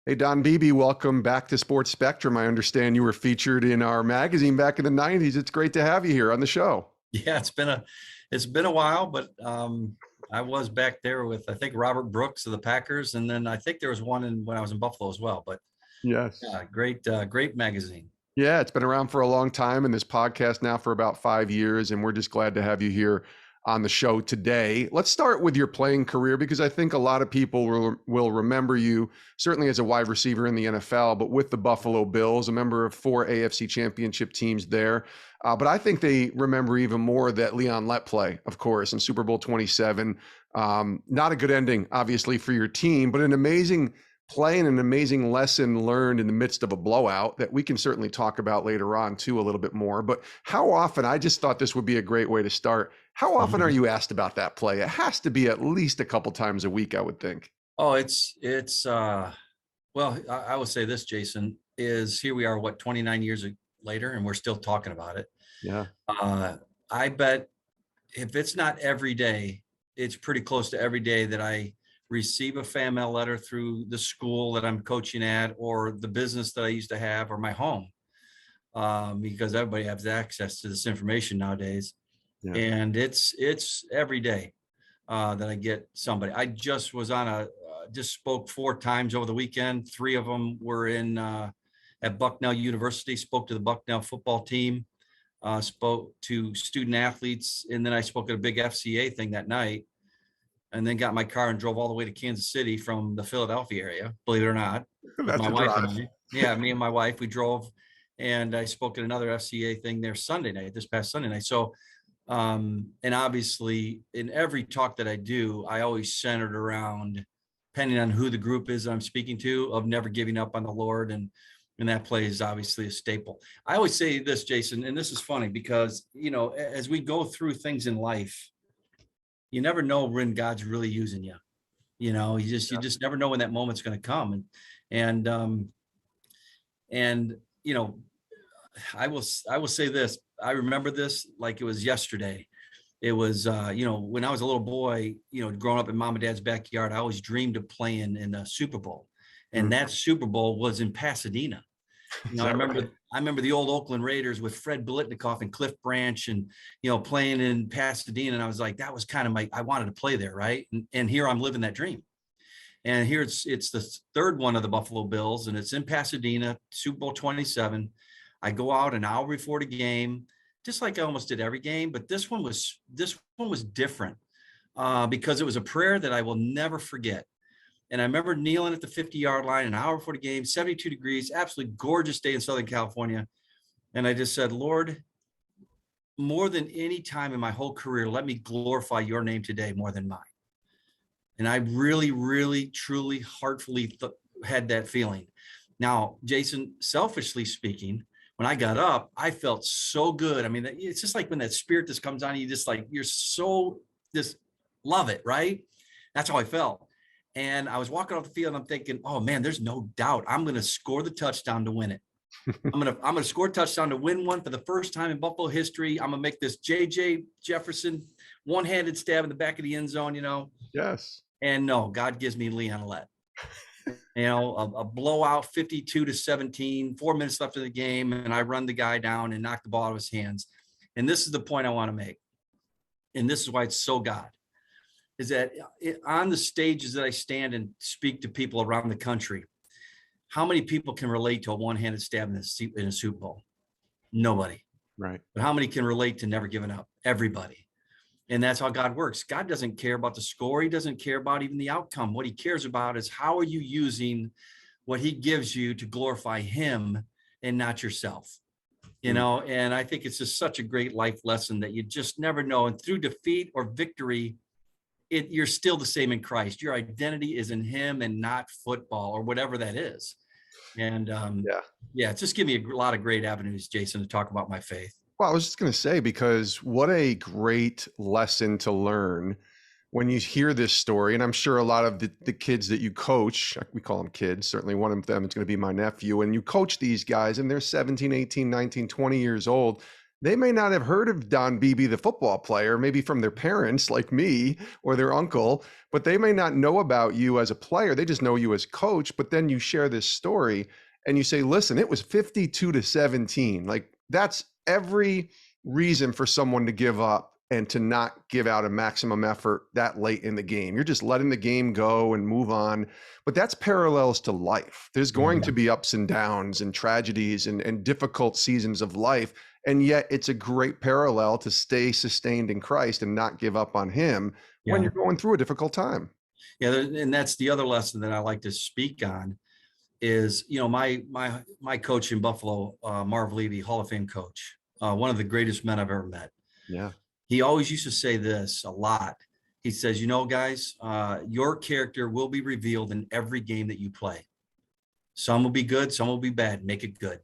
Hey, Don Beebe, welcome back to Sports Spectrum. I understand you were featured in our magazine back in the 90s. It's great to have you here on the show. Yeah, it's been a while, but I was back there with I think Robert Brooks of the Packers, and then I think there was one when I was in Buffalo as well. But Yes. yeah, great magazine. Yeah, it's been around for a long time, and this podcast now for about 5 years, and we're just glad to have you here on the show today. Let's start with your playing career, because I think a lot of people will remember you certainly as a wide receiver in the NFL, but with the Buffalo Bills, a member of 4 AFC championship teams there. But I think they remember even more that Leon Lett play, of course, in Super Bowl XXVII. Not a good ending, obviously, for your team, but an amazing play and an amazing lesson learned in the midst of a blowout that we can certainly talk about later on too a little bit more. But how often, I just thought this would be a great way to start. How often are you asked about that play? It has to be at least a couple times a week, I would think. Oh, well, I will say this, Jason, is here we are, 29 years later, and we're still talking about it. Yeah. I bet if it's not every day, it's pretty close to every day that I receive a fan mail letter through the school that I'm coaching at, or the business that I used to have, or my home, because everybody has access to this information nowadays. Yeah. And it's every day that I get somebody. I just was just spoke 4 times over the weekend. 3 of them were at Bucknell University, spoke to the Bucknell football team, spoke to student athletes, and then I spoke at a big FCA thing that night, and then got in my car and drove all the way to Kansas City from the Philadelphia area, believe it or not. That's my a wife drive. and I. Yeah, me and my wife, we drove, and I spoke at another FCA thing there this past Sunday night. So, and obviously in every talk that I do, I always centered around, depending on who the group is that I'm speaking to, of never giving up on the Lord. And that play is obviously a staple. I always say this, Jason, and this is funny because, as we go through things in life, you never know when God's really using you. You just never know when that moment's going to come. And I will say this. I remember this like it was yesterday. It was, when I was a little boy, growing up in mom and dad's backyard, I always dreamed of playing in the Super Bowl. And that Super Bowl was in Pasadena. I remember the old Oakland Raiders with Fred Biletnikoff and Cliff Branch, and playing in Pasadena, and I was like, that was kind of I wanted to play there, right? And here I'm living that dream. And here it's the 3rd one of the Buffalo Bills, and it's in Pasadena, Super Bowl XXVII. I go out an hour before the game, just like I almost did every game, but this one was different because it was a prayer that I will never forget. And I remember kneeling at the 50-yard line an hour before the game, 72 degrees, absolutely gorgeous day in Southern California. And I just said, Lord, more than any time in my whole career, let me glorify your name today more than mine. And I really, really, truly, heartfully had that feeling. Now, Jason, selfishly speaking, when I got up, I felt so good. I mean, it's just like when that spirit just comes on you, you're so just love it, right? That's how I felt. And I was walking off the field and I'm thinking, oh man, there's no doubt I'm going to score the touchdown to win it. I'm going to score a touchdown to win one for the first time in Buffalo history. I'm going to make this JJ Jefferson one-handed stab in the back of the end zone, Yes. And no, God gives me Leon Lett. A blowout 52-17, 4 minutes left in the game. And I run the guy down and knock the ball out of his hands. And this is the point I want to make. And this is why it's so God. Is that on the stages that I stand and speak to people around the country, how many people can relate to a one-handed stab in a Super Bowl? Nobody. Right. But how many can relate to never giving up? Everybody. And that's how God works. God doesn't care about the score. He doesn't care about even the outcome. What he cares about is how are you using what he gives you to glorify him and not yourself. And I think it's just such a great life lesson that you just never know. And through defeat or victory, you're still the same in Christ. Your identity is in him and not football or whatever that is. And it's just give me a lot of great avenues, Jason, to talk about my faith. Well, I was just going to say, because what a great lesson to learn when you hear this story. And I'm sure a lot of the kids that you coach, we call them kids, certainly one of them is going to be my nephew, and you coach these guys and they're 17, 18, 19, 20 years old. They may not have heard of Don Beebe, the football player, maybe from their parents like me or their uncle, but they may not know about you as a player. They just know you as coach. But then you share this story and you say, listen, it was 52-17. Like, that's every reason for someone to give up and to not give out a maximum effort that late in the game. You're just letting the game go and move on. But that's parallels to life. There's going to be ups and downs and tragedies and difficult seasons of life. And yet it's a great parallel to stay sustained in Christ and not give up on him when you're going through a difficult time. Yeah. And that's the other lesson that I like to speak on is, my coach in Buffalo, Marv Levy, Hall of Fame coach, one of the greatest men I've ever met. Yeah. He always used to say this a lot. He says, guys, your character will be revealed in every game that you play. Some will be good, some will be bad. Make it good.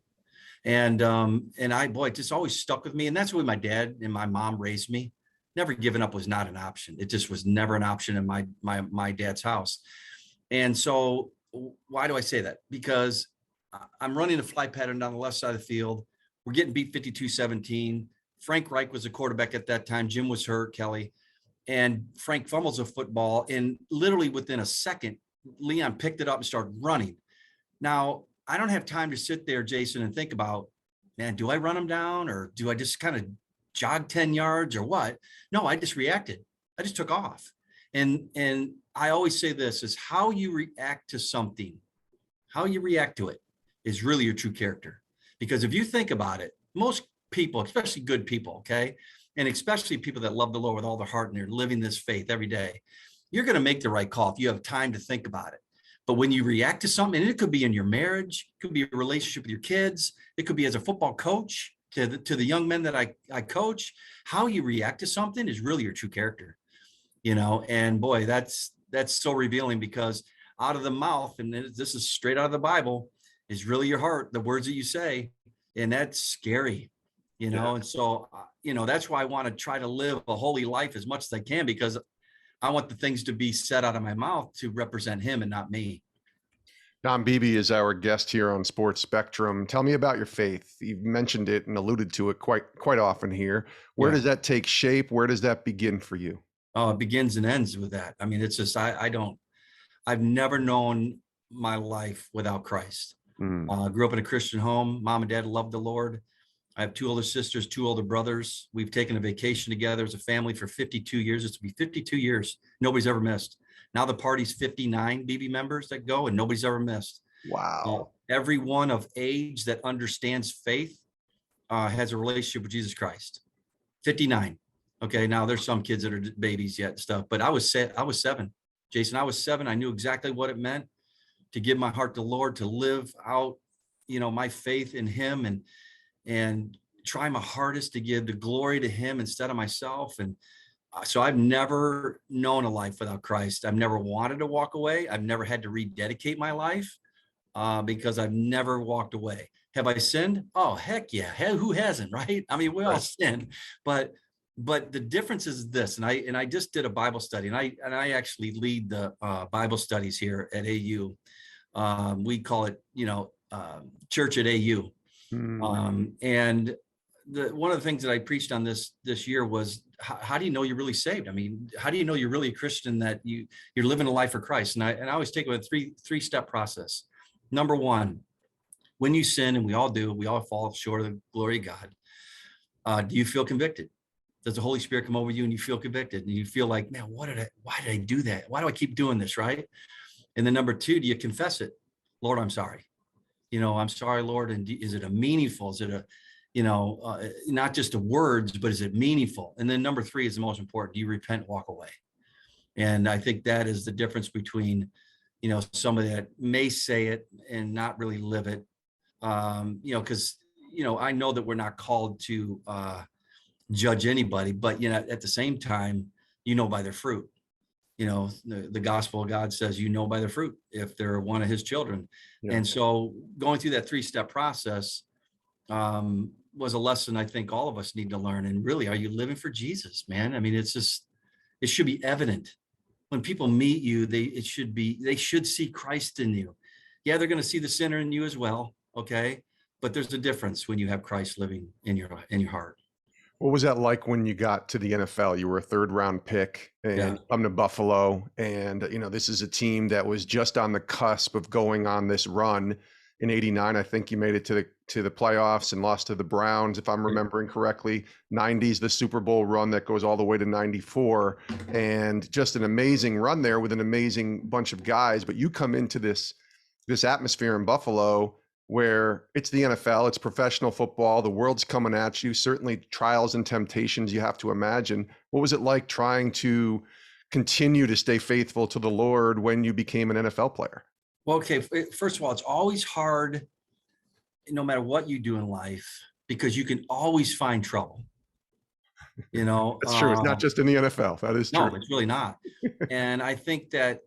And it just always stuck with me. And that's the way my dad and my mom raised me. Never giving up was not an option. It just was never an option in my dad's house. And so why do I say that? Because I'm running a fly pattern down the left side of the field. We're getting beat 52-17. Frank Reich was the quarterback at that time. Jim was hurt, Kelly. And Frank fumbles a football. And literally within a second, Leon picked it up and started running. Now, I don't have time to sit there, Jason, and think about, man, do I run him down or do I just kind of jog 10 yards or what? No, I just reacted. I just took off. And I always say this is how you react to something, how you react to it is really your true character. Because if you think about it, most people, especially good people, okay, and especially people that love the Lord with all their heart and they're living this faith every day, you're going to make the right call if you have time to think about it. But when you react to something, and it could be in your marriage, it could be a relationship with your kids, it could be as a football coach to the young men that I coach, how you react to something is really your true character, and boy, that's so revealing because out of the mouth, and this is straight out of the Bible, is really your heart, the words that you say, and that's scary. And so, that's why I want to try to live a holy life as much as I can, because I want the things to be said out of my mouth to represent him and not me. Don Beebe is our guest here on Sports Spectrum. Tell me about your faith. You've mentioned it and alluded to it quite often here. Where does that take shape? Where does that begin for you? Oh, it begins and ends with that. I mean, it's just, I've never known my life without Christ. Grew up in a Christian home. Mom and dad loved the Lord. I have 2 older sisters, 2 older brothers. We've taken a vacation together as a family for 52 years. It's to be 52 years. Nobody's ever missed. Now the party's 59 BB members that go and nobody's ever missed. Wow. Everyone of age that understands faith has a relationship with Jesus Christ. 59. Okay. Now there's some kids that are babies yet and stuff, but I was 7, Jason. I was 7. I knew exactly what it meant to give my heart to the Lord, to live out, my faith in him and try my hardest to give the glory to him instead of myself. And so I've never known a life without Christ. I've never wanted to walk away. I've never had to rededicate my life because I've never walked away. Have I sinned? Oh, heck yeah. Who hasn't, right? I mean, we all sin, but the difference is this, and I just did a Bible study, and I actually lead the Bible studies here at AU. We call it, Church at AU. And one of the things that I preached on this year was how do you know you're really saved? I mean, how do you know you're really a Christian, that you're living a life for Christ? And I always take a three-step process. Number 1, when you sin, and we all do, we all fall short of the glory of God. Do you feel convicted? Does the Holy Spirit come over you and you feel convicted and you feel like, man, why did I do that? Why do I keep doing this? Right. And then number 2, do you confess it? Lord, I'm sorry. I'm sorry, Lord. And is it a meaningful? Is it a, not just the words, but is it meaningful? And then number 3 is the most important. Do you repent, walk away? And I think that is the difference between, somebody that may say it and not really live it. Because, I know that we're not called to judge anybody, but, at the same time, by their fruit. The gospel of God says, by their fruit, if they're one of his children. Yeah. And so going through that 3-step process was a lesson I think all of us need to learn. And really, are you living for Jesus, man? I mean, it should be evident when people meet you. They should see Christ in you. Yeah, they're going to see the sinner in you as well. Okay. But there's a difference when you have Christ living in your heart. What was that like when you got to the NFL? You were a third round pick and Yeah. you come to Buffalo, and this is a team that was just on the cusp of going on this run. In '89, I think you made it to the playoffs and lost to the Browns, if I'm remembering correctly. '90s, the Super Bowl run that goes all the way to '94, and just an amazing run there with an amazing bunch of guys. But you come into this atmosphere in Buffalo where it's the NFL, it's professional football, the world's coming at you, certainly trials and temptations you have to imagine. What was it like trying to continue to stay faithful to the Lord when you became an NFL player? Well, okay. First of all, it's always hard, no matter what you do in life, because you can always find trouble. That's true. It's not just in the NFL. That is true. No, it's really not. And I think that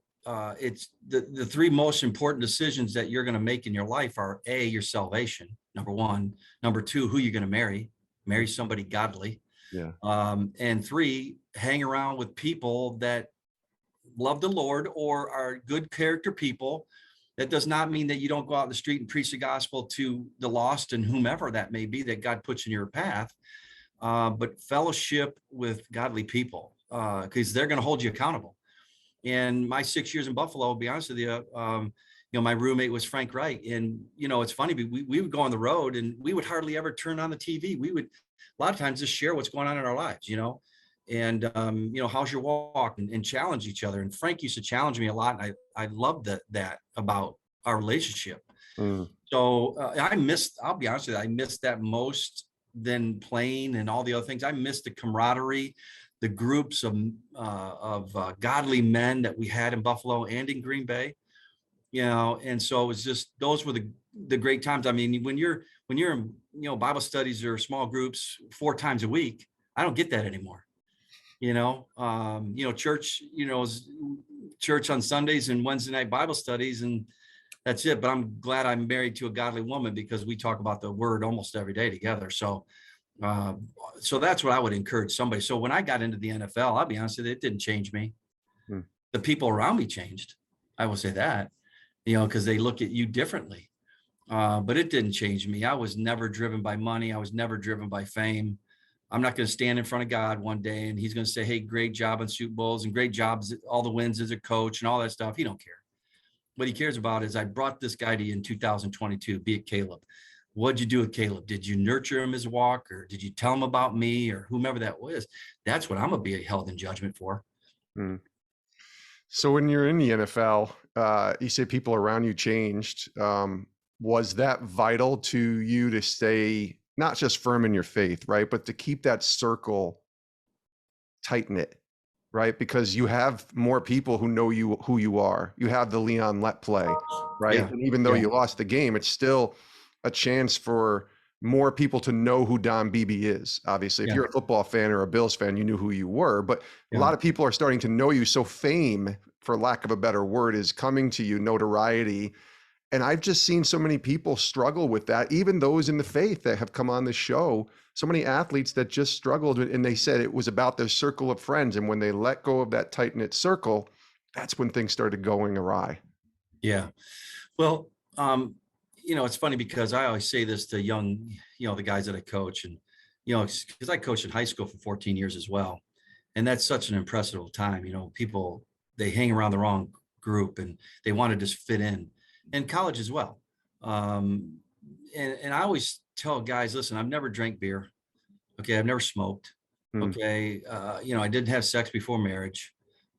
it's the three most important decisions that you're going to make in your life are A, your salvation, number one. Number two, who you're going to marry somebody godly. Yeah. And three, hang around with people that love the Lord or are good character people. That does not mean that you don't go out in the street and preach the gospel to the lost and whomever that may be that God puts in your path. But fellowship with godly people, because they're going to hold you accountable. And my 6 years in Buffalo, I'll be honest with you, my roommate was Frank Wright. And, it's funny, we would go on the road and we would hardly ever turn on the TV. We would a lot of times just share what's going on in our lives, and, how's your walk, and challenge each other. And Frank used to challenge me a lot. And I loved that about our relationship. Mm. So I'll be honest with you, I missed that most than playing and all the other things. I missed the camaraderie, the groups of godly men that we had in Buffalo and in Green Bay, and so it was just, those were the great times. I mean, when you're in, Bible studies or small groups 4 times a week, I don't get that anymore. Church, church on Sundays and Wednesday night Bible studies, and that's it. But I'm glad I'm married to a godly woman because we talk about the word almost every day together. So that's what I would encourage somebody. So when I got into the NFL, I'll be honest with you, it didn't change me. The people around me changed. I will say that, because they look at you differently. But it didn't change me. I was never driven by money. I was never driven by fame. I'm not going to stand in front of God one day and he's going to say, hey, great job on Super Bowls and great jobs, all the wins as a coach and all that stuff. He don't care. What he cares about is, I brought this guy to you in 2022, be it Caleb. What'd you do with Caleb? Did you nurture him his walk, or did you tell him about me, or whomever that was? That's what I'm going to be held in judgment for. Mm. So when you're in the NFL, you say people around you changed. Was that vital to you to stay not just firm in your faith, right, but to keep that circle tight knit, right? Because you have more people who know you, who you are. You have the Leon Lett play, right? Yeah. And even though you lost the game, it's still a chance for more people to know who Don Beebe is. Obviously, if you're a football fan or a Bills fan, you knew who you were, but a lot of people are starting to know you. So fame, for lack of a better word, is coming to you, notoriety. And I've just seen so many people struggle with that, even those in the faith that have come on the show, so many athletes that just struggled. And they said it was about their circle of friends. And when they let go of that tight knit circle, that's when things started going awry. Yeah. Well, it's funny because I always say this to young, the guys that I coach, and, because I coached in high school for 14 years as well. And that's such an impressive time. People, they hang around the wrong group and they want to just fit in. And college as well. And I always tell guys, listen, I've never drank beer. Okay. I've never smoked. Okay. I didn't have sex before marriage.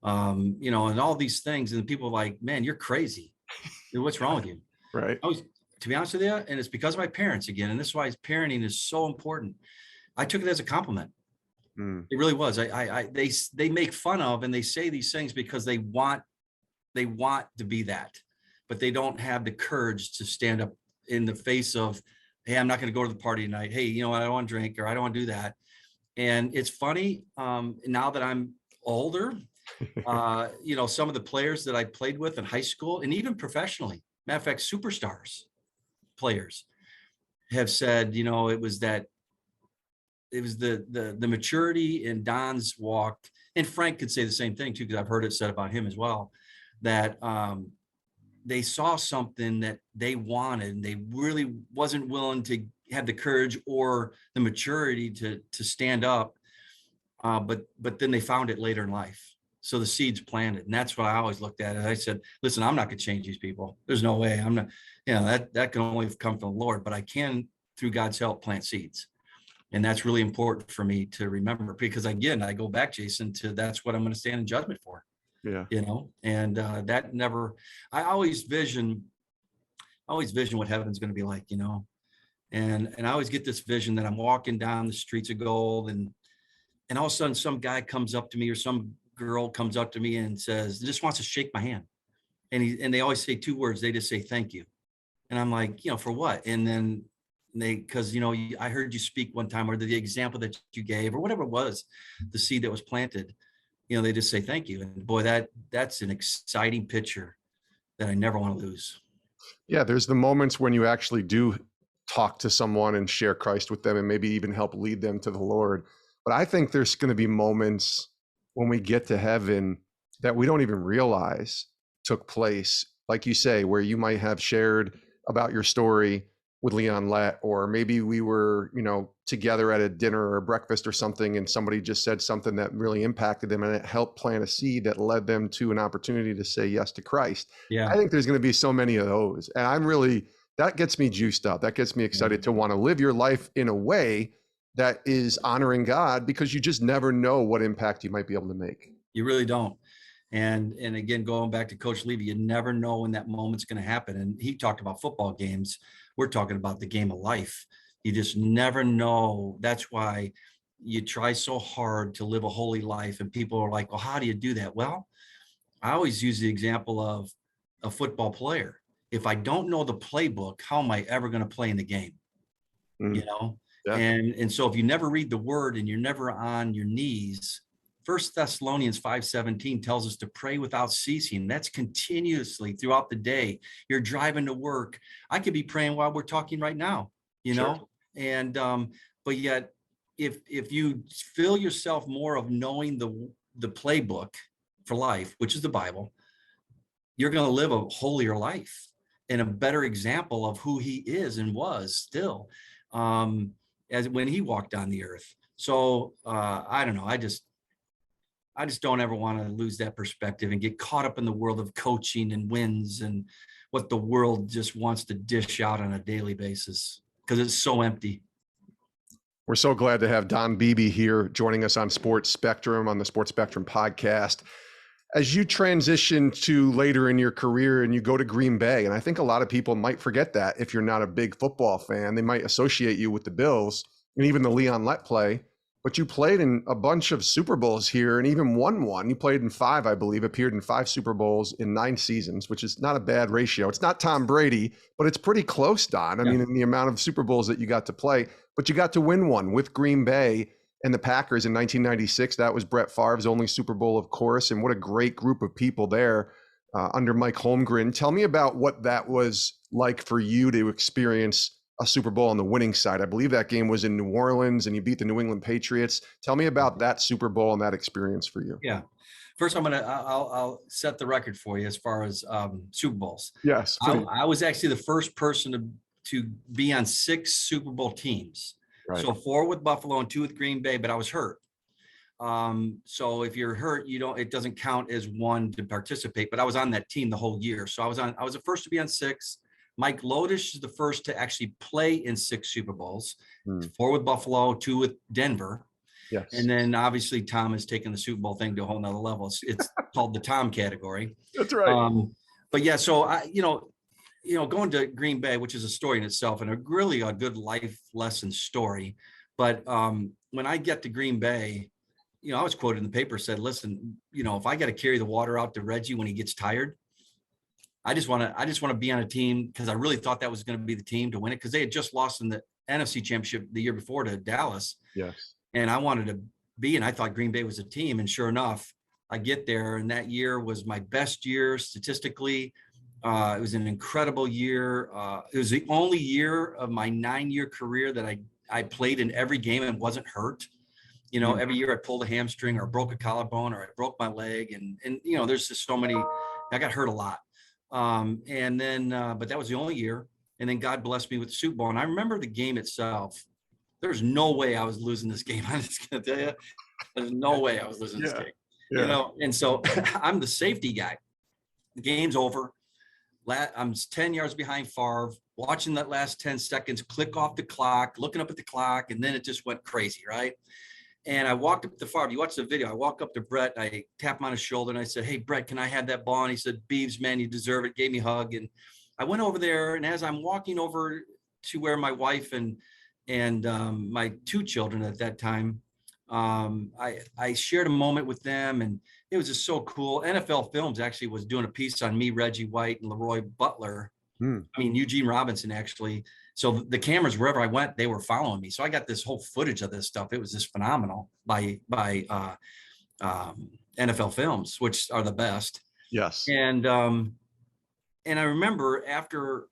And all these things, and people are like, man, you're crazy. What's wrong with you? Right. To be honest with you, and it's because of my parents again. And this is why parenting is so important. I took it as a compliment. It really was. They make fun of, and they say these things because they want to be that. But they don't have the courage to stand up in the face of, hey, I'm not going to go to the party tonight. Hey, I don't want to drink, or I don't want to do that. And it's funny, now that I'm older, some of the players that I played with in high school and even professionally, matter of fact, superstars players have said, it was the maturity in Don's walk. And Frank could say the same thing too, because I've heard it said about him as well, that, they saw something that they wanted, and they really wasn't willing to have the courage or the maturity to stand up. But then they found it later in life. So the seed's planted, and that's what I always looked at it. I said, listen, I'm not going to change these people. There's no way. I'm not, that can only come from the Lord, but I can, through God's help, plant seeds. And that's really important for me to remember, because again, I go back, Jason, to that's what I'm going to stand in judgment for. Yeah. And that never, I always vision what heaven's going to be like, and I always get this vision that I'm walking down the streets of gold, and all of a sudden some guy comes up to me, or some girl comes up to me and says, just wants to shake my hand. And they always say two words. They just say, thank you. And I'm like, for what? And then because I heard you speak one time, or the example that you gave, or whatever it was, the seed that was planted, they just say thank you. And boy, that's an exciting picture that I never want to lose. Yeah, there's the moments when you actually do talk to someone and share Christ with them, and maybe even help lead them to the Lord. But I think there's going to be moments when we get to heaven that we don't even realize took place, like you say, where you might have shared about your story with Leon Lett, or maybe we were, together at a dinner or a breakfast or something, and somebody just said something that really impacted them, and it helped plant a seed that led them to an opportunity to say yes to Christ. Yeah. I think there's going to be so many of those, and that gets me juiced up. That gets me excited to want to live your life in a way that is honoring God, because you just never know what impact you might be able to make. You really don't. And again, going back to Coach Levy, you never know when that moment's going to happen. And he talked about football games. We're talking about the game of life. You just never know. That's why you try so hard to live a holy life. And people are like, well, how do you do that? Well, I always use the example of a football player. If I don't know the playbook, how am I ever going to play in the game? Yeah. And so if you never read the word and you're never on your knees, 1 Thessalonians 5:17 tells us to pray without ceasing. That's continuously throughout the day. You're driving to work. I could be praying while we're talking right now, Sure. And but yet if you fill yourself more of knowing the playbook for life, which is the Bible, you're going to live a holier life and a better example of who he is and was still. As when he walked on the earth. So I don't know. I just don't ever want to lose that perspective and get caught up in the world of coaching and wins and what the world just wants to dish out on a daily basis, because it's so empty. We're so glad to have Don Beebe here joining us on Sports Spectrum, on the Sports Spectrum podcast. As you transition to later in your career and you go to Green Bay, and I think a lot of people might forget that if you're not a big football fan, they might associate you with the Bills and even the Leon Lett play, but you played in a bunch of Super Bowls here and even won one. You played in 5, I believe, appeared in 5 Super Bowls in 9 seasons, which is not a bad ratio. It's not Tom Brady, but it's pretty close, Don. I mean, in the amount of Super Bowls that you got to play, but you got to win one with Green Bay and the Packers in 1996. That was Brett Favre's only Super Bowl, of course. And what a great group of people there under Mike Holmgren. Tell me about what that was like for you to experience a Super Bowl on the winning side. I believe that game was in New Orleans and you beat the New England Patriots. Tell me about that Super Bowl and that experience for you. Yeah. First, I'll set the record for you as far as Super Bowls. Yes. I was actually the first person to be on 6 Super Bowl teams. Right. So 4 with Buffalo and 2 with Green Bay, but I was hurt. So if you're hurt, it doesn't count as one to participate, but I was on that team the whole year. So I was the first to be on 6. Mike Lodish is the first to actually play in 6 Super Bowls, 4 with Buffalo, 2 with Denver. Yes. And then obviously Tom has taken the Super Bowl thing to a whole nother level. It's called the Tom category. That's right. But yeah, so going to Green Bay, which is a story in itself and a good life lesson story. But when I get to Green Bay, I was quoted in the paper, said, listen, if I got to carry the water out to Reggie when he gets tired, I just want to be on a team, because I really thought that was going to be the team to win it, because they had just lost in the NFC Championship the year before to Dallas. Yes. And I wanted to be, and I thought Green Bay was a team. And sure enough, I get there, and that year was my best year statistically. It was an incredible year. It was the only year of my 9-year career that I played in every game and wasn't hurt. Every year I pulled a hamstring or broke a collarbone or I broke my leg. And there's just so many, I got hurt a lot. And then, but that was the only year. And then God blessed me with the Super Bowl. And I remember the game itself. There's no way I was losing this game. I'm just going to tell you, there's no way I was losing this game, And so I'm the safety guy. The game's over. I'm 10 yards behind Favre, watching that last 10 seconds click off the clock, looking up at the clock, and then it just went crazy, right? And I walked up to Favre. You watch the video. I walk up to Brett. I tap him on his shoulder, and I said, "Hey, Brett, can I have that ball?" And he said, "Beebs, man, you deserve it." Gave me a hug. And I went over there, and as I'm walking over to where my wife and my 2 children at that time, I shared a moment with them, and it was just so cool. NFL Films actually was doing a piece on me, Reggie White, and Leroy Butler. Eugene Robinson, actually. So the cameras, wherever I went, they were following me. So I got this whole footage of this stuff. It was just phenomenal by NFL Films, which are the best. Yes. And I remember after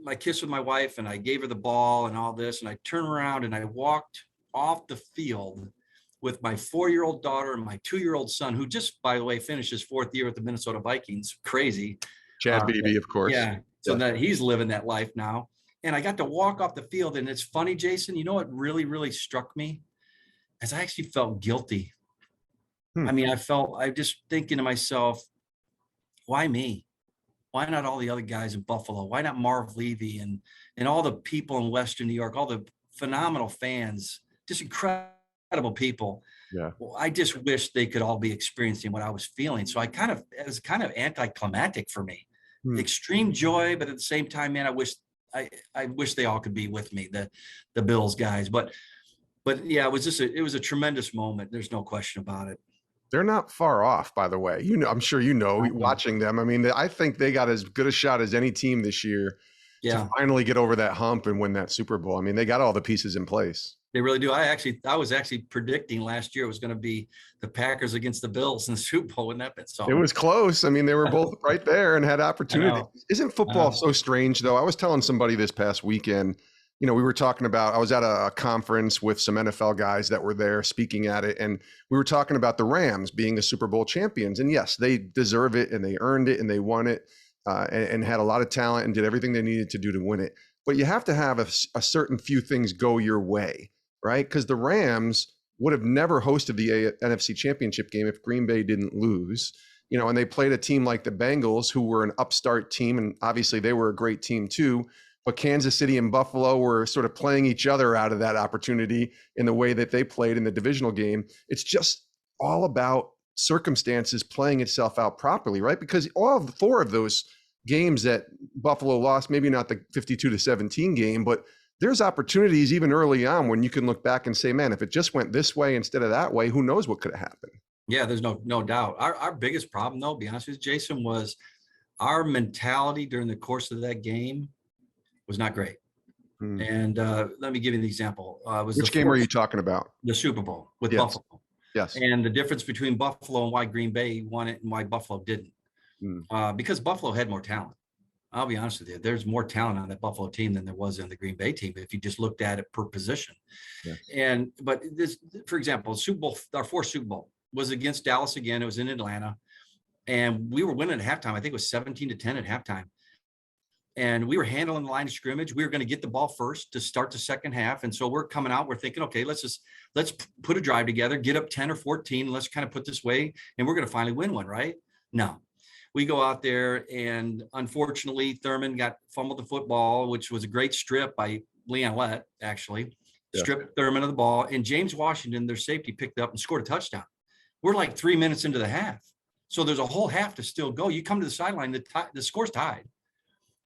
my kiss with my wife, and I gave her the ball and all this, and I turned around and I walked off the field with my 4-year-old daughter and my 2-year-old son, who just, by the way, finished his 4th year with the Minnesota Vikings. Crazy. Chad Beebe, of course. Yeah. So that he's living that life now. And I got to walk off the field. And it's funny, Jason, you know what really, really struck me? As I actually felt guilty. I just thinking to myself, why me? Why not all the other guys in Buffalo? Why not Marv Levy and all the people in Western New York, all the phenomenal fans, just incredible people. Yeah. Well, I just wish they could all be experiencing what I was feeling. So it was kind of anticlimactic for me. Extreme joy, but at the same time, man, I wish they all could be with me, the Bills guys. But yeah, it was a tremendous moment. There's no question about it. They're not far off, by the way. I'm sure watching them. I think they got as good a shot as any team this year to finally get over that hump and win that Super Bowl. They got all the pieces in place. They really do. I was actually predicting last year it was going to be the Packers against the Bills in the Super Bowl. Wouldn't that been so? It was close. They were both right there and had opportunity. Isn't football so strange, though? I was telling somebody this past weekend, we were talking about, I was at a conference with some NFL guys that were there speaking at it, and we were talking about the Rams being the Super Bowl champions. And yes, they deserve it, and they earned it, and they won it, and had a lot of talent and did everything they needed to do to win it. But you have to have a certain few things go your way, right? Because the Rams would have never hosted the NFC Championship game if Green Bay didn't lose. And they played a team like the Bengals, who were an upstart team, and obviously they were a great team too. But Kansas City and Buffalo were sort of playing each other out of that opportunity in the way that they played in the divisional game. It's just all about circumstances playing itself out properly, right? Because all 4 of those games that Buffalo lost, maybe not the 52-17 game, but there's opportunities even early on when you can look back and say, man, if it just went this way instead of that way, who knows what could have happened? Yeah, there's no doubt. Our biggest problem, though, to be honest with you, Jason, was our mentality during the course of that game was not great. And let me give you an example. Which game are you talking about? The Super Bowl with Buffalo. Yes. And the difference between Buffalo and why Green Bay won it and why Buffalo didn't. Because Buffalo had more talent. I'll be honest with you. There's more talent on that Buffalo team than there was in the Green Bay team, if you just looked at it per position. Yes. But this, for example, Super Bowl, our 4th Super Bowl was against Dallas again. It was in Atlanta. And we were winning at halftime. I think it was 17-10 at halftime. And we were handling the line of scrimmage. We were going to get the ball first to start the second half. And so we're coming out, we're thinking, okay, let's put a drive together, get up 10 or 14. Let's kind of put this way, and we're going to finally win one, right? No, we go out there, and unfortunately Thurman fumbled the football, which was a great strip by Leon Lett, actually. Stripped Thurman of the ball, and James Washington, their safety, picked up and scored a touchdown. We're like 3 minutes into the half. So there's a whole half to still go. You come to the sideline, the score's tied.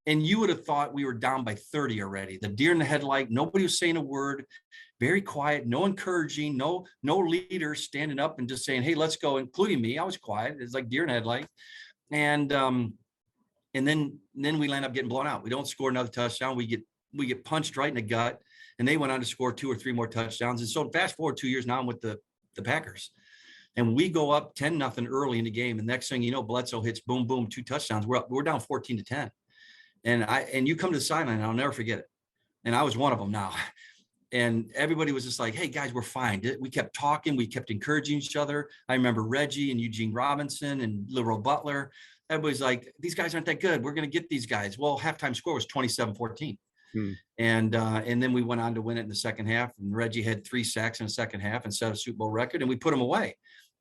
And you would have thought we were down by 30 already. The deer in the headlight, nobody was saying a word, very quiet, no encouraging, no leader standing up and just saying, hey, let's go, including me. I was quiet. It's like deer in the headlight. And then we land up getting blown out. We don't score another touchdown. We get punched right in the gut, and they went on to score 2 or 3 more touchdowns. And so fast forward 2 years now, I'm with the Packers. And we go up 10-0 early in the game. And next thing you know, Bledsoe hits boom, boom, 2 touchdowns. We're down 14-10. And you come to the sideline, and I'll never forget it. And I was one of them now. And everybody was just like, hey, guys, we're fine. We kept talking. We kept encouraging each other. I remember Reggie and Eugene Robinson and Leroy Butler. everybody's like, these guys aren't that good. We're going to get these guys. Well, halftime score was 27-14. And then we went on to win it in the second half. And Reggie had 3 sacks in the second half and set a Super Bowl record, and we put him away.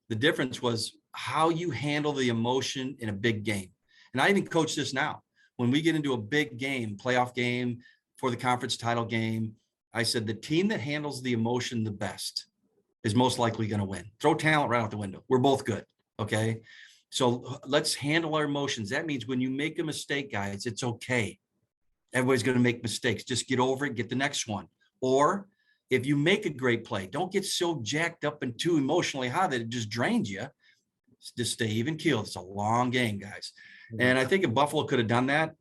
The difference was how you handle the emotion in a big game. And I even coach this now. When we get into a big game, playoff game, for the conference title game, I said, the team that handles the emotion the best is most likely going to win. Throw talent right out the window. We're both good. Okay. So let's handle our emotions. That means when you make a mistake, guys, it's okay. Everybody's going to make mistakes. Just get over it, get the next one. Or if you make a great play, don't get so jacked up and too emotionally high that it just drains you. Just stay even keeled. It's a long game, guys. And I think if Buffalo could have done that,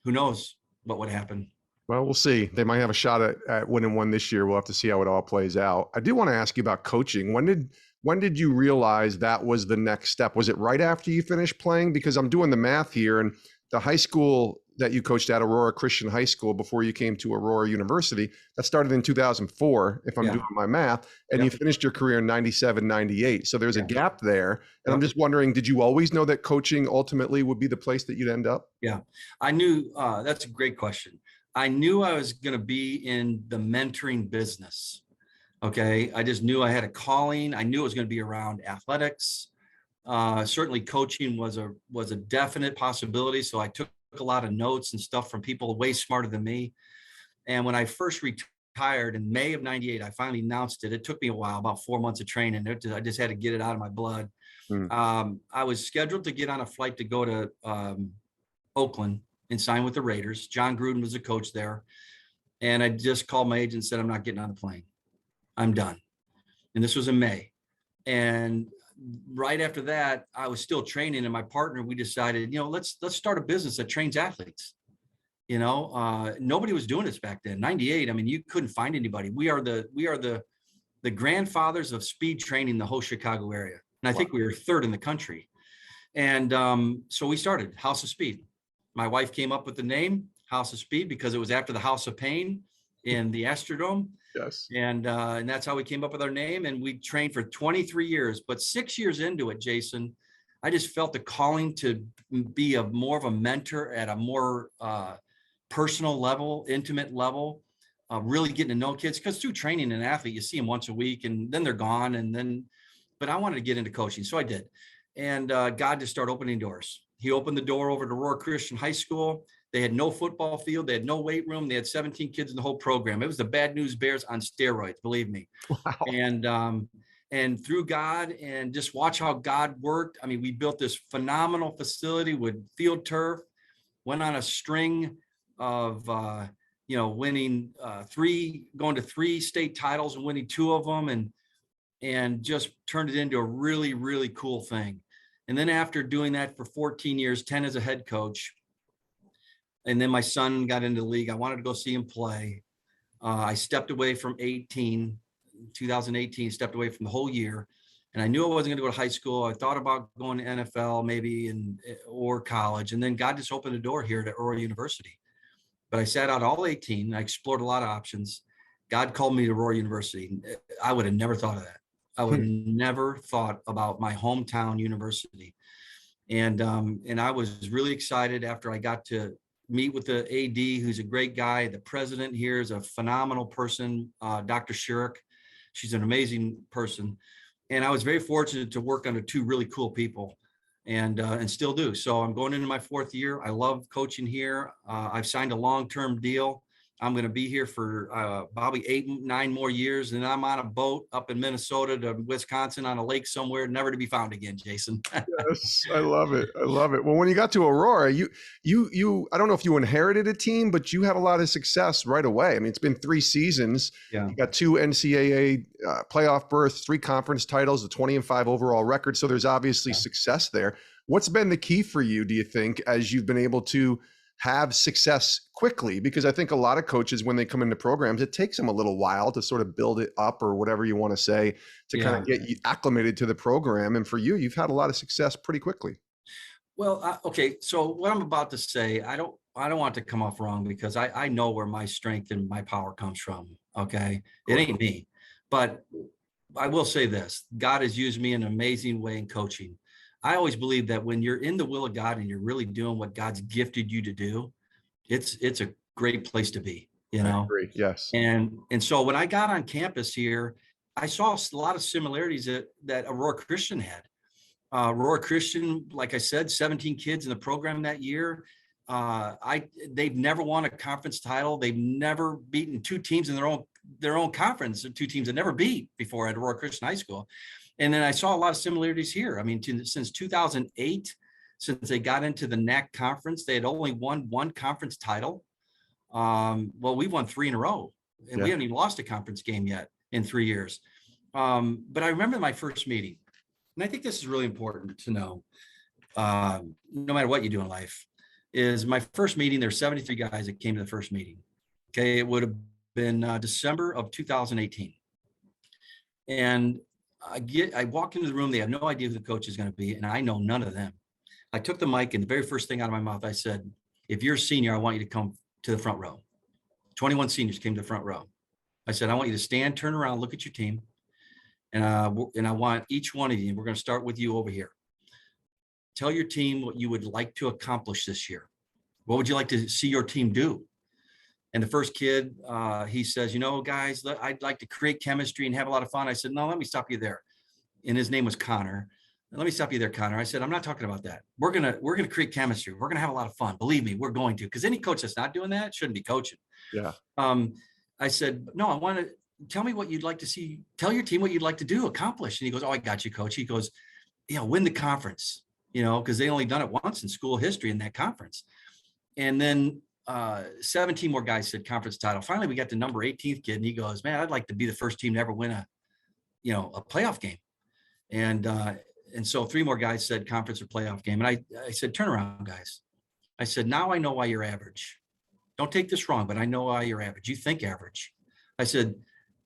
who knows what would happen. Well, we'll see. They might have a shot at winning one this year. We'll have to see how it all plays out. I do want to ask you about coaching. When did you realize that was the next step? Was it right after you finished playing? Because I'm doing the math here, and the high school that you coached at, Aurora Christian High School, before you came to Aurora University, that started in 2004, if I'm doing my math, and you finished your career in 97, 98. So there's a gap there. And I'm just wondering, did you always know that coaching ultimately would be the place that you'd end up? Yeah, I knew. That's a great question. I knew I was going to be in the mentoring business. Okay. I just knew I had a calling. I knew it was going to be around athletics. Certainly coaching was a definite possibility. So I took a lot of notes and stuff from people way smarter than me. And when I first retired in May of 98, I finally announced it. It took me a while, about 4 months of training. I just had to get it out of my blood. I was scheduled to get on a flight to go to Oakland and sign with the Raiders. John Gruden was the coach there. And I just called my agent and said, I'm not getting on the plane. I'm done. And this was in May. And right after that, I was still training, and my partner, we decided, let's start a business that trains athletes. Nobody was doing this back then. 98. I mean, you couldn't find anybody. We are the grandfathers of speed training in the whole Chicago area. And I think we were 3rd in the country. And so we started House of Speed. My wife came up with the name House of Speed because it was after the House of Pain in the Astrodome. Yes. And that's how we came up with our name. And we trained for 23 years. But 6 years into it, Jason, I just felt the calling to be more of a mentor at a more personal level, intimate level, really getting to know kids. Because through training an athlete, you see them once a week and then they're gone. But I wanted to get into coaching. So I did. And God just started opening doors. He opened the door over to Aurora Christian High School. They had no football field. They had no weight room. They had 17 kids in the whole program. It was the Bad News Bears on steroids, believe me. Wow. And through God, and just watch how God worked. I mean, we built this phenomenal facility with field turf, went on a string of, winning going to 3 state titles and winning 2 of them, and just turned it into a really, really cool thing. And then after doing that for 14 years, 10 as a head coach, and then my son got into the league, I wanted to go see him play. I stepped away from 2018, stepped away from the whole year. And I knew I wasn't going to go to high school. I thought about going to NFL maybe or college. And then God just opened the door here at Aurora University. But I sat out all 18. I explored a lot of options. God called me to Aurora University. I would have never thought of that. I would have never thought about my hometown university. And I was really excited after I got to meet with the AD, who's a great guy. The president here is a phenomenal person, Dr. Shurik. She's an amazing person. And I was very fortunate to work under 2 really cool people and still do. So I'm going into my 4th year. I love coaching here. I've signed a long-term deal. I'm going to be here for probably 8-9 more years. And I'm on a boat up in Minnesota to Wisconsin on a lake somewhere, never to be found again, Jason. Yes, I love it. I love it. Well, when you got to Aurora, you, I don't know if you inherited a team, but you had a lot of success right away. I mean, it's been 3 seasons. Yeah. You got 2 NCAA playoff berths, 3 conference titles, a 20-5 overall record. So there's obviously success there. What's been the key for you, do you think, as you've been able to have success quickly? Because I think a lot of coaches, when they come into programs, it takes them a little while to sort of build it up, or whatever you want to say, to kind of get you acclimated to the program. And for you, you've had a lot of success pretty quickly. Well, okay. So what I'm about to say, I don't want to come off wrong, because I know where my strength and my power comes from. Okay. It ain't me, but I will say this: God has used me in an amazing way in coaching. I always believe that when you're in the will of God and you're really doing what God's gifted you to do, it's a great place to be, you I know? agree. Yes. And so when I got on campus here, I saw a lot of similarities that Aurora Christian had. Aurora Christian, like I said, 17 kids in the program that year. They've never won a conference title. They've never beaten two teams in their own conference, two teams that never beat before at Aurora Christian High School. And then I saw a lot of similarities here. I mean, since 2008, since they got into the NAC conference, they had only won one conference title. Well, we've won 3 in a row, and we haven't even lost a conference game yet in 3 years. But I remember my first meeting, and I think this is really important to know, no matter what you do in life, is my first meeting, there's 73 guys that came to the first meeting. Okay, it would have been December of 2018. And I walk into the room, they have no idea who the coach is going to be, and I know none of them. I took the mic, and the very first thing out of my mouth, I said, if you're a senior, I want you to come to the front row. 21 seniors came to the front row. I said, I want you to stand, turn around, look at your team. And I want each one of you, and we're going to start with you over here. Tell your team what you would like to accomplish this year. What would you like to see your team do? And the first kid, he says, you know, guys, I'd like to create chemistry and have a lot of fun. I said, no, let me stop you there. And his name was Connor. Let me stop you there, Connor. I said, I'm not talking about that. We're gonna create chemistry. We're gonna have a lot of fun. Believe me, we're going to. Because any coach that's not doing that shouldn't be coaching. Yeah. I said, no, I want to tell me what you'd like to see. Tell your team what you'd like to do, accomplish. And he goes, oh, I got you, coach. He goes, win the conference. Because they only done it once in school history in that conference. And then 17 more guys said conference title. Finally, we got the number 18th kid, and he goes, man, I'd like to be the first team to ever win a playoff game. And so 3 more guys said conference or playoff game. And I said, turn around, guys. I said, now I know why you're average. Don't take this wrong, but I know why you're average. You think average. I said,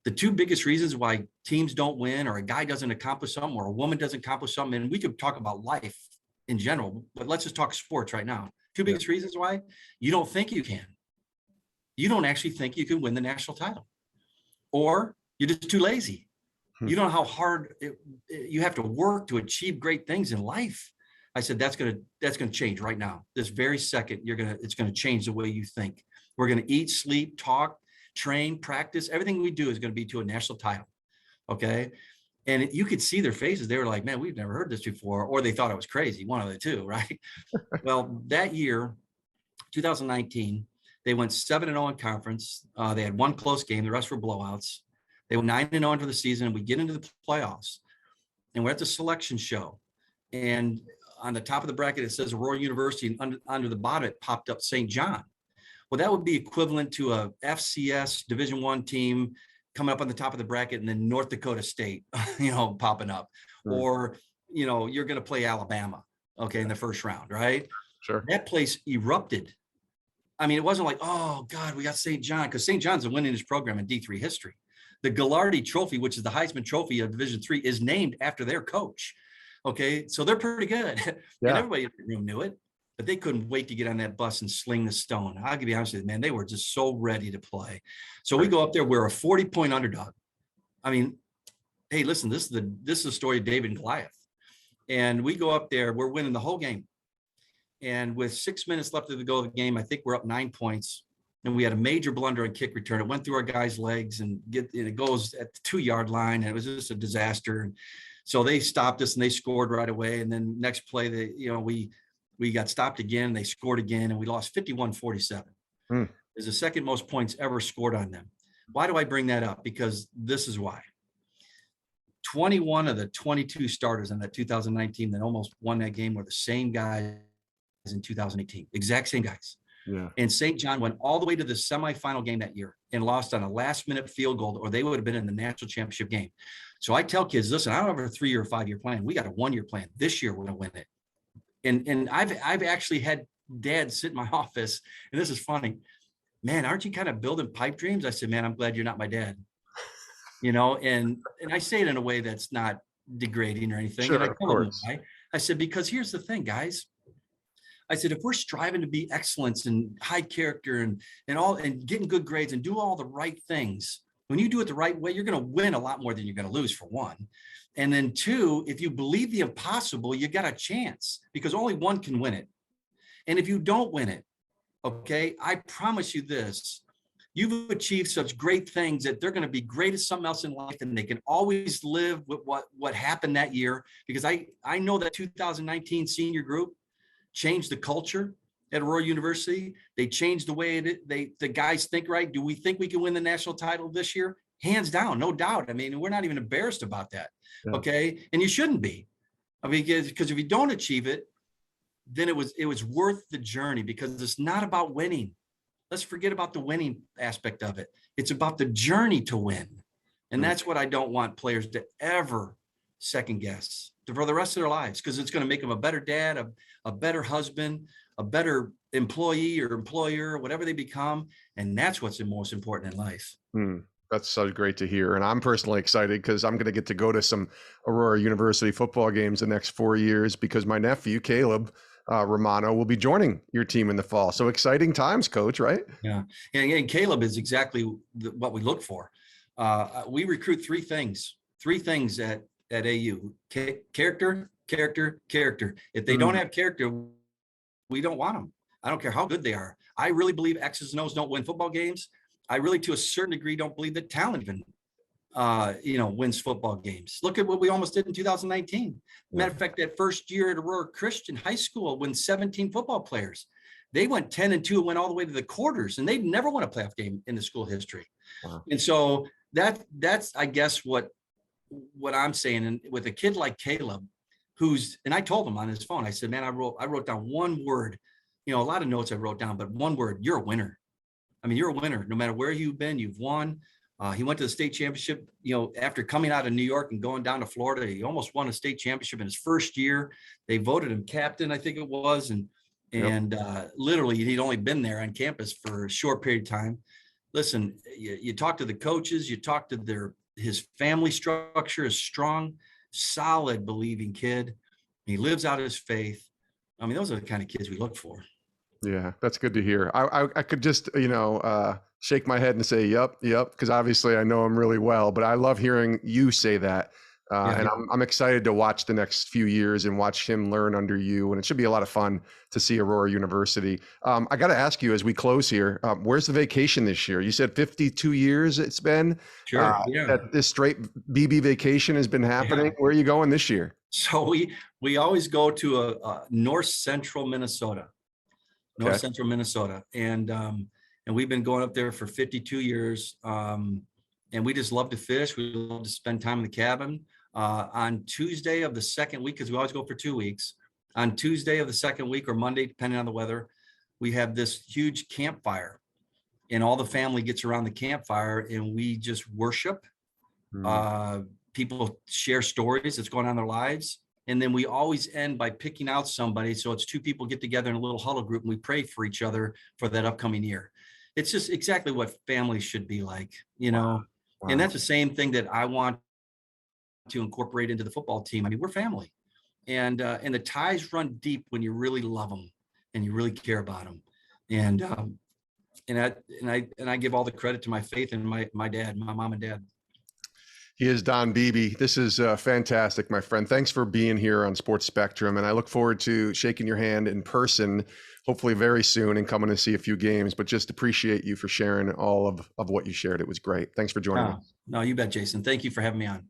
the 2 biggest reasons why teams don't win, or a guy doesn't accomplish something, or a woman doesn't accomplish something, and we could talk about life in general, but let's just talk sports right now. 2 biggest reasons why you don't think you can. You don't actually think you can win the national title, or you're just too lazy. You don't know how hard you have to work to achieve great things in life. I said, that's going to change right now. This very second, it's going to change the way you think. We're going to eat, sleep, talk, train, practice. Everything we do is going to be to a national title. Okay. And you could see their faces. They were like, man, we've never heard this before. Or they thought it was crazy. One of the two, right? Well, that year, 2019, they went 7-0 in conference. They had 1 close game. The rest were blowouts. They went 9-0 for the season, and we get into the playoffs, and we're at the selection show. And on the top of the bracket, it says Aurora University, and under the bottom, it popped up St. John. Well, that would be equivalent to a FCS Division I team coming up on the top of the bracket, and then North Dakota State, popping up. Or, you're going to play Alabama, okay, in the first round, right? Sure. That place erupted. I mean, it wasn't like, oh, God, we got St. John, because St. John's a winningest program in D3 history. The Gallardi Trophy, which is the Heisman Trophy of Division III, is named after their coach. Okay, so they're pretty good. Yeah. And everybody in the room knew it, but they couldn't wait to get on that bus and sling the stone. I'll be honest with you, man, they were just so ready to play. So we go up there, we're a 40-point underdog. I mean, hey, listen, this is the story of David and Goliath. And we go up there, we're winning the whole game. And with 6 minutes left to go of the game, I think we're up 9 points. And we had a major blunder on kick return. It went through our guys' legs and it goes at the 2-yard line. And it was just a disaster. And so they stopped us and they scored right away. And then next play, we got stopped again. They scored again, and we lost 51-47. It's the second most points ever scored on them. Why do I bring that up? Because this is why. 21 of the 22 starters on that 2019 that almost won that game were the same guys in 2018, exact same guys. Yeah. And St. John went all the way to the semifinal game that year and lost on a last-minute field goal, or they would have been in the national championship game. So I tell kids, listen, I don't have a 3-year or 5-year plan. We got a 1-year plan. This year we're going to win it. And I've actually had dads sit in my office, and this is funny. Man, aren't you kind of building pipe dreams? I said, man, I'm glad you're not my dad. And I say it in a way that's not degrading or anything. Sure, and I of tell them course. why. I said, because here's the thing, guys. I said, if we're striving to be excellence and high character and getting good grades and do all the right things, When you do it the right way, you're going to win a lot more than you're going to lose, for one. And then two, if you believe the impossible, you got a chance, because only one can win it. And if you don't win it, okay, I promise you this, you've achieved such great things that they're going to be great at something else in life, and they can always live with what happened that year. Because I know that 2019 senior group changed the culture at Aurora University. They changed the way the guys think, right? Do we think we can win the national title this year? Hands down, no doubt. I mean, we're not even embarrassed about that. Yeah. Okay. And you shouldn't be. I mean, because if you don't achieve it, then it was worth the journey, because it's not about winning. Let's forget about the winning aspect of it. It's about the journey to win. And that's what I don't want players to ever second guess for the rest of their lives, because it's going to make them a better dad, a better husband, a better employee or employer, whatever they become. And that's what's the most important in life. That's so great to hear. And I'm personally excited because I'm going to get to go to some Aurora University football games the next 4 years, because my nephew, Caleb Romano, will be joining your team in the fall. So exciting times, Coach, right? Yeah. And Caleb is exactly what we look for. We recruit three things at AU: character, character, character. If they don't have character, we don't want them. I don't care how good they are. I really believe X's and O's don't win football games. I really, to a certain degree, don't believe that talent even, wins football games. Look at what we almost did in 2019. Matter of fact, that first year at Aurora Christian High School, when 17 football players, they went 10-2 and went all the way to the quarters, and they'd never won a playoff game in the school history. Wow. And so that's, I guess, what I'm saying. And with a kid like Caleb, and I told him on his phone, I said, man, I wrote down one word, a lot of notes I wrote down, but one word: you're a winner. I mean, you're a winner. No matter where you've been, you've won. He went to the state championship, after coming out of New York and going down to Florida. He almost won a state championship in his first year. They voted him captain, I think it was. And literally, he'd only been there on campus for a short period of time. Listen, you talk to the coaches, you talk to his family structure is strong, solid, believing kid. He lives out his faith. I mean, those are the kind of kids we look for. Yeah, that's good to hear. I could just, shake my head and say, yep, because obviously I know him really well, but I love hearing you say that. And I'm excited to watch the next few years and watch him learn under you. And it should be a lot of fun to see Aurora University. I got to ask you, as we close here, where's the vacation this year? You said 52 years it's been. Sure. That this straight Beebe vacation has been happening. Yeah. Where are you going this year? So we always go to a north central Minnesota. North Central Minnesota. And we've been going up there for 52 years. And we just love to fish. We love to spend time in the cabin. On Tuesday of the second week, because we always go for 2 weeks, on Tuesday of the second week, or Monday, depending on the weather, we have this huge campfire. And all the family gets around the campfire and we just worship. People share stories that's going on in their lives. And then we always end by picking out somebody. So it's two people get together in a little huddle group and we pray for each other for that upcoming year. It's just exactly what families should be like, Wow. And that's the same thing that I want to incorporate into the football team. I mean, we're family, and the ties run deep when you really love them and you really care about them. And I give all the credit to my faith and my dad, my mom and dad. He is Don Beebe. This is fantastic, my friend. Thanks for being here on Sports Spectrum. And I look forward to shaking your hand in person, hopefully very soon, and coming to see a few games. But just appreciate you for sharing all of what you shared. It was great. Thanks for joining us. No, you bet, Jason. Thank you for having me on.